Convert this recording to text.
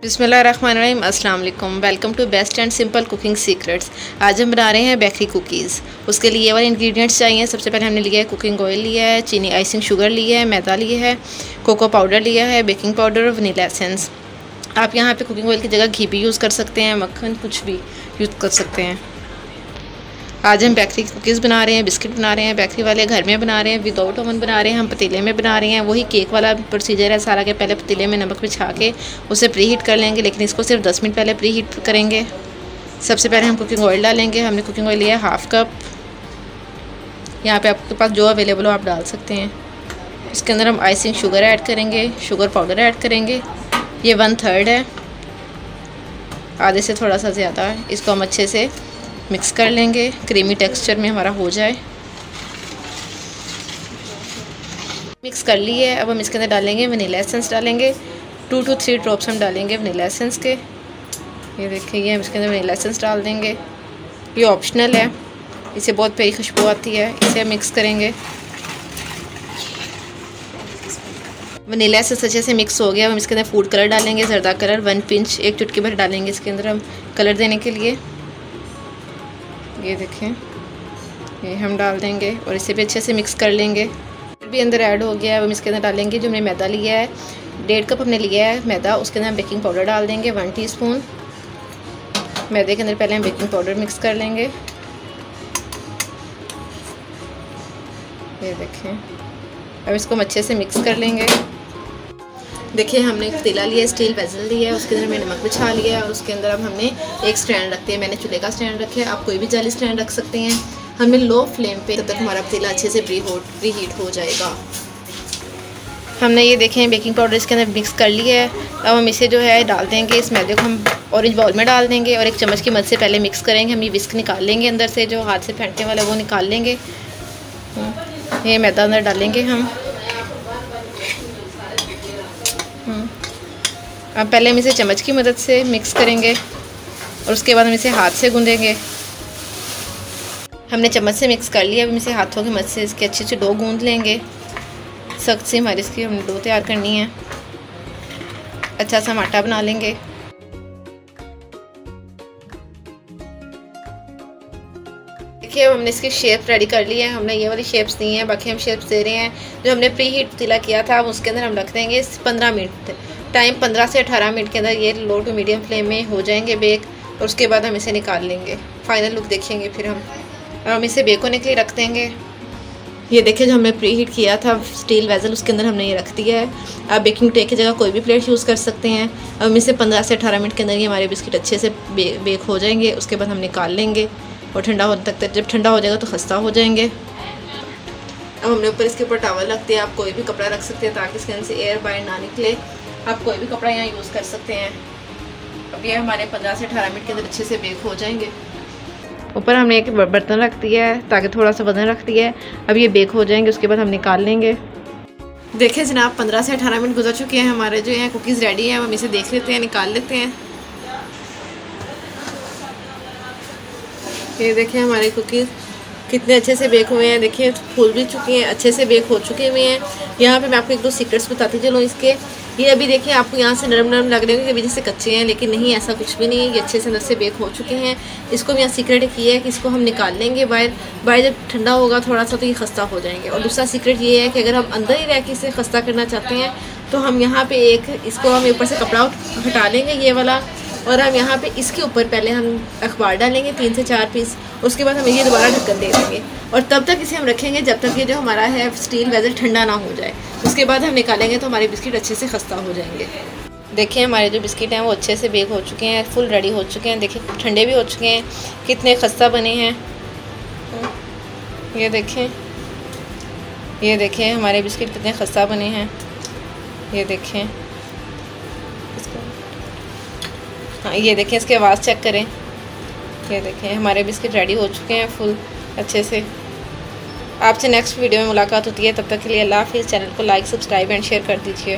बिस्मिल्लाहिर्रहमानिर्रहीम, अस्सलाम वालेकुम। Welcome to best and simple cooking secrets. आज हम बना रहे हैं बेकरी कुकीज़। उसके लिए ये वाले इंग्रेडिएंट्स चाहिए। सबसे पहले हमने लिया है कुकिंग ऑयल, लिया है चीनी आइसिंग शुगर, लिया है मैदा, लिया है कोको पाउडर, लिया है बेकिंग पाउडर और वनीला एसेंस। आप यहाँ पे कुकिंग ऑयल की जगह घी भी यूज़ कर सकते हैं, मक्खन कुछ भी यूज़ कर सकते हैं। आज हम बेकरी कुकीज़ बना रहे हैं, बिस्किट बना रहे हैं। बेकरी वाले घर में बना रहे हैं, विदाउट ओवन बना रहे हैं, हम पतीले में बना रहे हैं। वही केक वाला प्रोसीजर है सारा के। पहले पतीले में नमक बिछा के उसे प्री हीट कर लेंगे, लेकिन इसको सिर्फ 10 मिनट पहले प्री हीट करेंगे। सबसे पहले हम कुकिंग ऑयल डालेंगे। हमने कुकिंग ऑयल लिया है हाफ़ कप। यहाँ पे आपके पास जो अवेलेबल हो आप डाल सकते हैं। उसके अंदर हम आइसिंग शुगर ऐड करेंगे, शुगर पाउडर ऐड करेंगे। ये 1/3 है, आधे से थोड़ा सा ज़्यादा है। इसको हम अच्छे से मिक्स कर लेंगे, क्रीमी टेक्सचर में हमारा हो जाए। मिक्स कर लिए। अब हम इसके अंदर डालेंगे वनीला एसेंस, डालेंगे 2 to 3 ड्रॉप्स हम डालेंगे वनीला एसेंस के। ये देखिए, हम इसके अंदर वनीला एसेंस डाल देंगे। ये ऑप्शनल है, इससे बहुत प्यारी खुशबू आती है। इसे मिक्स करेंगे। वनीला एसेंस अच्छे से मिक्स हो गया। अब हम इसके अंदर फूड कलर डालेंगे, जर्दा कलर 1 पिंच, 1 चुटकी भर डालेंगे इसके अंदर हम कलर देने के लिए। ये देखें, ये हम डाल देंगे और इसे भी अच्छे से मिक्स कर लेंगे। भी अंदर ऐड हो गया है। अब हम इसके अंदर डालेंगे जो हमने मैदा लिया है, 1.5 कप हमने लिया है मैदा। उसके अंदर हम बेकिंग पाउडर डाल देंगे 1 टीस्पून। मैदे के अंदर पहले हम बेकिंग पाउडर मिक्स कर लेंगे। ये देखें, अब इसको हम अच्छे से मिक्स कर लेंगे। देखिए, हमने एक पतीला लिया है, स्टील वेसल लिया है, उसके अंदर मैंने नमक बिछा लिया है और उसके अंदर अब हमने एक स्टैंड रखते हैं। मैंने चूल्हे का स्टैंड रखा है, आप कोई भी जाली स्टैंड रख सकते हैं। हमने लो फ्लेम पे तब तक हमारा पतीला अच्छे से प्री हीट हो जाएगा। हमने ये देखें बेकिंग पाउडर इसके अंदर मिक्स कर लिया है। अब हम इसे जो है डाल देंगे, इस मैदे को हम ऑरेंज बाउल में डाल देंगे और एक चम्मच की मदद से पहले मिक्स करेंगे। हम ये विस्क निकाल लेंगे, अंदर से जो हाथ से फेंटने वाला वो निकाल लेंगे। ये मैदा अंदर डालेंगे हम। अब पहले हम इसे चम्मच की मदद से मिक्स करेंगे और उसके बाद हम इसे हाथ से गूंदेंगे। हमने चम्मच से मिक्स कर लिया। अब हम इसे हाथों की मदद से इसके अच्छे से डो गूंद लेंगे। सख्त सी हमारी इसकी हम डो तैयार करनी है। अच्छा सा आटा बना लेंगे। देखिए, अब हमने इसकी शेप रेडी कर ली है। हमने ये वाली शेप्स दी हैं, बाकी हम शेप्स दे रहे हैं। जो हमने प्री हीट पतीला किया था उसके अंदर हम रख देंगे 15 मिनट। टाइम 15 से 18 मिनट के अंदर ये लो टू मीडियम फ्लेम में हो जाएंगे बेक और उसके बाद हम इसे निकाल लेंगे। फाइनल लुक देखेंगे फिर हम इसे बेक होने के लिए रख देंगे। ये देखिए, जो हमने प्री हीट किया था स्टील वेसल उसके अंदर हमने ये रख दिया है। आप बेकिंग ट्रे की जगह कोई भी प्लेट यूज़ कर सकते हैं। अब हम इसे 15 से 18 मिनट के अंदर ये हमारे बिस्किट अच्छे से बेक हो जाएंगे। उसके बाद हम निकाल लेंगे और ठंडा होने तक, जब ठंडा हो जाएगा तो खस्ता हो जाएंगे। अब हमने ऊपर इसके ऊपर टॉवल रख दिया। आप कोई भी कपड़ा रख सकते हैं ताकि इसके अंदर से एयर बाहर ना निकले। आप कोई भी कपड़ा यहाँ यूज़ कर सकते हैं। अब ये हमारे 15 से 18 मिनट के अंदर अच्छे से बेक हो जाएंगे। ऊपर हमने एक बर्तन रख दिया है ताकि थोड़ा सा वजन रख दिया है। अब ये बेक हो जाएंगे, उसके बाद हम निकाल लेंगे। देखिए जनाब, 15 से 18 मिनट गुजर चुके हैं। हमारे जो हैं कुकीज़ रेडी हैं। हम इसे देख लेते हैं, निकाल लेते हैं। ये देखिए हमारे कुकीज़ कितने अच्छे से बेक हुए हैं। देखिए फूल भी चुके हैं, अच्छे से बेक हो चुके हुए हैं। यहाँ पे मैं आपको 1-2 सीक्रेट्स बताती चलूँ इसके। ये अभी देखिए आपको यहाँ से नरम नरम लग रहे होंगे कि अभी जैसे कच्चे हैं, लेकिन नहीं, ऐसा कुछ भी नहीं है। ये अच्छे से अंदर से बेक हो चुके हैं। इसको भी यहाँ सीक्रेट किया है कि इसको हम निकाल लेंगे बाहर जब ठंडा होगा थोड़ा सा तो ये खस्ता हो जाएंगे। और दूसरा सीक्रेट ये है कि अगर हम अंदर ही रह के इसे खस्ता करना चाहते हैं तो हम यहाँ पे इसको हम ऊपर से कपड़ा हटा लेंगे ये वाला, और हम यहाँ पे इसके ऊपर पहले हम अखबार डालेंगे 3 से 4 पीस। उसके बाद हम ये दोबारा ढक्कन दे देंगे और तब तक इसे हम रखेंगे जब तक ये जो हमारा है स्टील वेसल ठंडा ना हो जाए। उसके बाद हम निकालेंगे तो हमारे बिस्किट अच्छे से खस्ता हो जाएंगे। देखिए हमारे जो बिस्किट हैं वो अच्छे से बेक हो चुके हैं, फुल रेडी हो चुके हैं। देखिए ठंडे भी हो चुके हैं, कितने खस्ता बने हैं। ये देखें हमारे बिस्किट कितने खस्ता बने हैं। ये देखें, हाँ ये देखें, इसकी आवाज़ चेक करें। ये देखें हमारे बिस्किट रेडी हो चुके हैं फुल अच्छे से। आपसे नेक्स्ट वीडियो में मुलाकात होती है, तब तक के लिए अल्लाह हाफिज़। चैनल को लाइक, सब्सक्राइब एंड शेयर कर दीजिए।